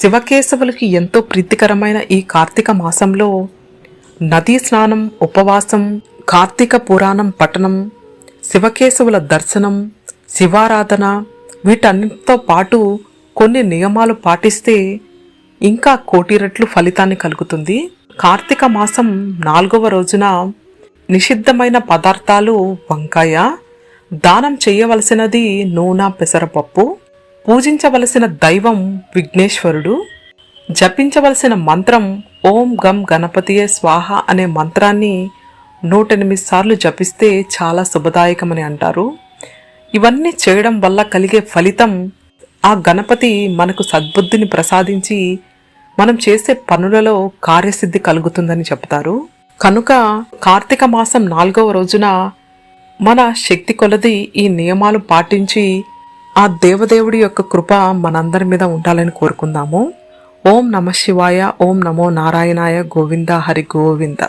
శివకేశవులకి ఎంతో ప్రీతికరమైన ఈ కార్తీక మాసంలో నదీ స్నానం, ఉపవాసం, కార్తీక పురాణం పఠనం, శివకేశవుల దర్శనం, శివారాధన వీటన్నిటితో పాటు కొన్ని నియమాలు పాటిస్తే ఇంకా కోటి రెట్లు ఫలితాన్ని కలుగుతుంది. కార్తీక మాసం 4వ రోజున నిషిద్ధమైన పదార్థాలు వంకాయ, దానం చేయవలసినది నూనె, పెసరపప్పు, పూజించవలసిన దైవం విఘ్నేశ్వరుడు, జపించవలసిన మంత్రం ఓం గం గణపతియే స్వాహ అనే మంత్రాన్ని 108 సార్లు జపిస్తే చాలా శుభదాయకమని అంటారు. ఇవన్నీ చేయడం వల్ల కలిగే ఫలితం ఆ గణపతి మనకు సద్బుద్ధిని ప్రసాదించి మనం చేసే పనులలో కార్యసిద్ధి కలుగుతుందని చెప్తారు. కనుక కార్తీక మాసం 4వ రోజున మన శక్తి కొలది ఈ నియమాలు పాటించి ఆ దేవదేవుడి యొక్క కృప మనందరి మీద ఉండాలని కోరుకుందాము. ఓం నమః శివాయ. ఓం నమో నారాయణాయ. గోవింద హరి గోవింద.